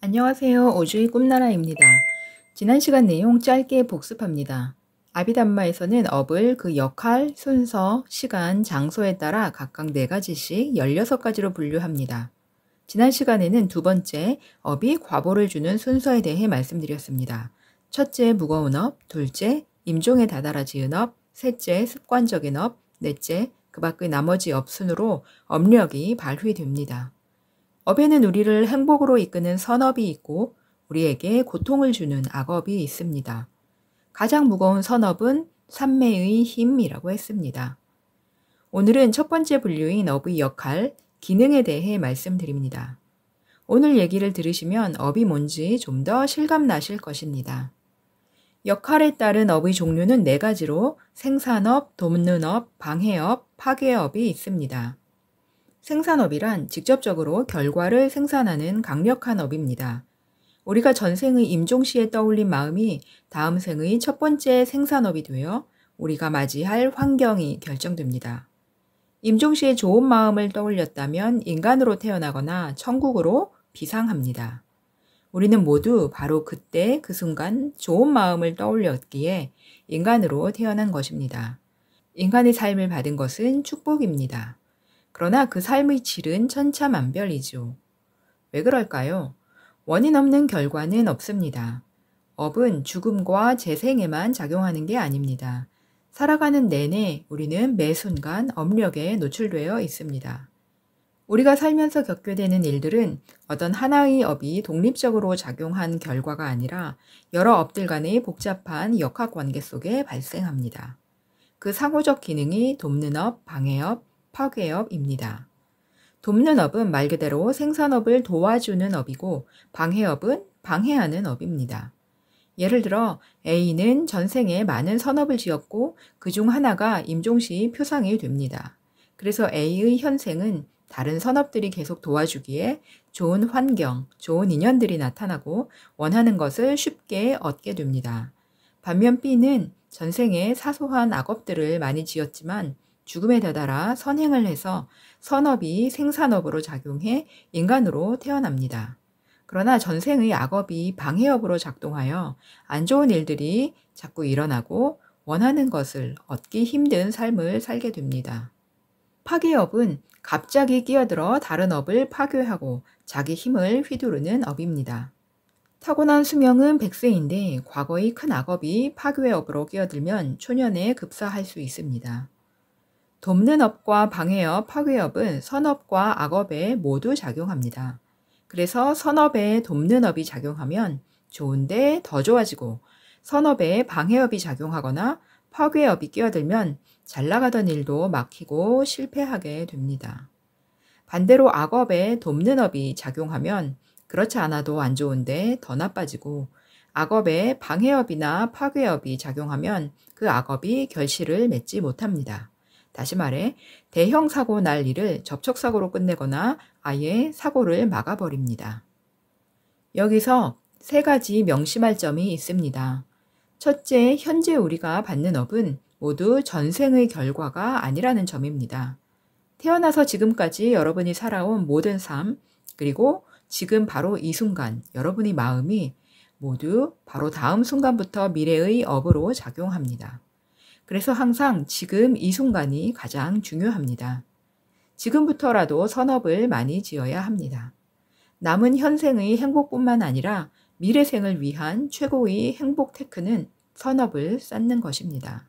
안녕하세요. 오주의 꿈나라입니다. 지난 시간 내용 짧게 복습합니다. 아비담마에서는 업을 그 역할, 순서, 시간, 장소에 따라 각각 4가지씩 16가지로 분류합니다. 지난 시간에는 두 번째, 업이 과보를 주는 순서에 대해 말씀드렸습니다. 첫째, 무거운 업, 둘째, 임종에 다다라 지은 업, 셋째, 습관적인 업, 넷째, 그 밖의 나머지 업 순으로 업력이 발휘됩니다. 업에는 우리를 행복으로 이끄는 선업이 있고 우리에게 고통을 주는 악업이 있습니다. 가장 무거운 선업은 삼매의 힘이라고 했습니다. 오늘은 첫 번째 분류인 업의 역할, 기능에 대해 말씀드립니다. 오늘 얘기를 들으시면 업이 뭔지 좀 더 실감 나실 것입니다. 역할에 따른 업의 종류는 4가지로 생산업, 돕는 업, 방해업, 파괴업이 있습니다. 생산업이란 직접적으로 결과를 생산하는 강력한 업입니다. 우리가 전생의 임종시에 떠올린 마음이 다음 생의 첫 번째 생산업이 되어 우리가 맞이할 환경이 결정됩니다. 임종시에 좋은 마음을 떠올렸다면 인간으로 태어나거나 천국으로 비상합니다. 우리는 모두 바로 그때 그 순간 좋은 마음을 떠올렸기에 인간으로 태어난 것입니다. 인간의 삶을 받은 것은 축복입니다. 그러나 그 삶의 질은 천차만별이죠. 왜 그럴까요? 원인 없는 결과는 없습니다. 업은 죽음과 재생에만 작용하는 게 아닙니다. 살아가는 내내 우리는 매 순간 업력에 노출되어 있습니다. 우리가 살면서 겪게 되는 일들은 어떤 하나의 업이 독립적으로 작용한 결과가 아니라 여러 업들 간의 복잡한 역학관계 속에 발생합니다. 그 상호적 기능이 돕는 업, 방해업, 파괴업입니다. 돕는 업은 말 그대로 생산업을 도와주는 업이고 방해업은 방해하는 업입니다. 예를 들어 A는 전생에 많은 선업을 지었고 그중 하나가 임종시 표상이 됩니다. 그래서 A의 현생은 다른 선업들이 계속 도와주기에 좋은 환경, 좋은 인연들이 나타나고 원하는 것을 쉽게 얻게 됩니다. 반면 B는 전생에 사소한 악업들을 많이 지었지만 죽음에 다다라 선행을 해서 선업이 생산업으로 작용해 인간으로 태어납니다. 그러나 전생의 악업이 방해업으로 작동하여 안 좋은 일들이 자꾸 일어나고 원하는 것을 얻기 힘든 삶을 살게 됩니다. 파괴업은 갑자기 끼어들어 다른 업을 파괴하고 자기 힘을 휘두르는 업입니다. 타고난 수명은 100세인데 과거의 큰 악업이 파괴업으로 끼어들면 초년에 급사할 수 있습니다. 돕는 업과 방해업, 파괴업은 선업과 악업에 모두 작용합니다. 그래서 선업에 돕는 업이 작용하면 좋은데 더 좋아지고 선업에 방해업이 작용하거나 파괴업이 끼어들면 잘 나가던 일도 막히고 실패하게 됩니다. 반대로 악업에 돕는 업이 작용하면 그렇지 않아도 안 좋은데 더 나빠지고 악업에 방해업이나 파괴업이 작용하면 그 악업이 결실을 맺지 못합니다. 다시 말해 대형 사고 날 일을 접촉사고로 끝내거나 아예 사고를 막아버립니다. 여기서 3가지 명심할 점이 있습니다. 첫째, 현재 우리가 받는 업은 모두 전생의 결과가 아니라는 점입니다. 태어나서 지금까지 여러분이 살아온 모든 삶, 그리고 지금 바로 이 순간 여러분의 마음이 모두 바로 다음 순간부터 미래의 업으로 작용합니다. 그래서 항상 지금 이 순간이 가장 중요합니다. 지금부터라도 선업을 많이 지어야 합니다. 남은 현생의 행복뿐만 아니라 미래생을 위한 최고의 행복 테크는 선업을 쌓는 것입니다.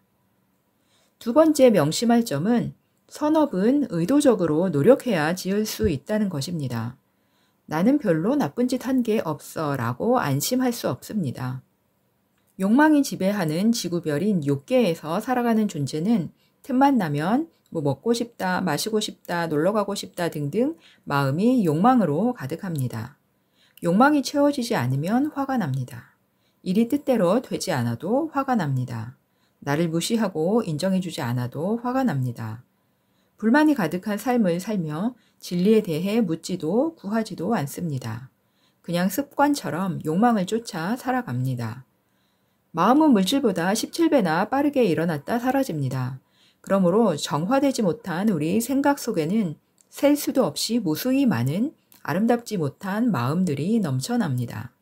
두 번째 명심할 점은 선업은 의도적으로 노력해야 지을 수 있다는 것입니다. 나는 별로 나쁜 짓 한 게 없어 라고 안심할 수 없습니다. 욕망이 지배하는 지구별인 욕계에서 살아가는 존재는 틈만 나면 먹고 싶다, 마시고 싶다, 놀러 가고 싶다 등등 마음이 욕망으로 가득합니다. 욕망이 채워지지 않으면 화가 납니다. 일이 뜻대로 되지 않아도 화가 납니다. 나를 무시하고 인정해주지 않아도 화가 납니다. 불만이 가득한 삶을 살며 진리에 대해 묻지도 구하지도 않습니다. 그냥 습관처럼 욕망을 쫓아 살아갑니다. 마음은 물질보다 17배나 빠르게 일어났다 사라집니다. 그러므로 정화되지 못한 우리 생각 속에는 셀 수도 없이 무수히 많은 아름답지 못한 마음들이 넘쳐납니다.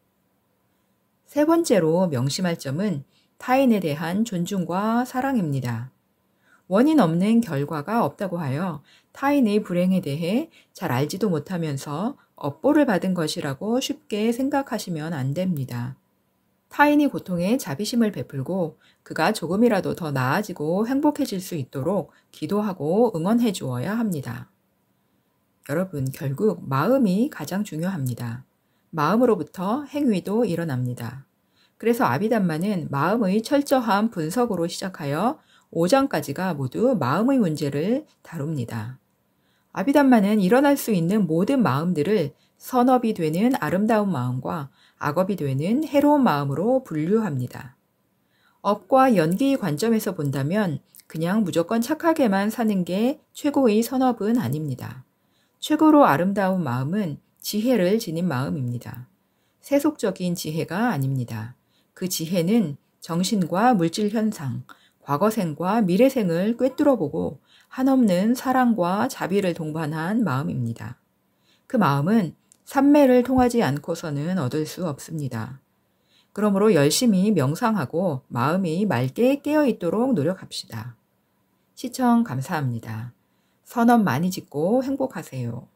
세 번째로 명심할 점은 타인에 대한 존중과 사랑입니다. 원인 없는 결과가 없다고 하여 타인의 불행에 대해 잘 알지도 못하면서 업보를 받은 것이라고 쉽게 생각하시면 안 됩니다. 타인이 고통에 자비심을 베풀고 그가 조금이라도 더 나아지고 행복해질 수 있도록 기도하고 응원해 주어야 합니다. 여러분, 결국 마음이 가장 중요합니다. 마음으로부터 행위도 일어납니다. 그래서 아비담마는 마음의 철저한 분석으로 시작하여 5장까지가 모두 마음의 문제를 다룹니다. 아비담마는 일어날 수 있는 모든 마음들을 선업이 되는 아름다운 마음과 악업이 되는 해로운 마음으로 분류합니다. 업과 연기의 관점에서 본다면 그냥 무조건 착하게만 사는 게 최고의 선업은 아닙니다. 최고로 아름다운 마음은 지혜를 지닌 마음입니다. 세속적인 지혜가 아닙니다. 그 지혜는 정신과 물질 현상, 과거생과 미래생을 꿰뚫어보고 한없는 사랑과 자비를 동반한 마음입니다. 그 마음은 삼매를 통하지 않고서는 얻을 수 없습니다. 그러므로 열심히 명상하고 마음이 맑게 깨어있도록 노력합시다. 시청 감사합니다. 선업 많이 짓고 행복하세요.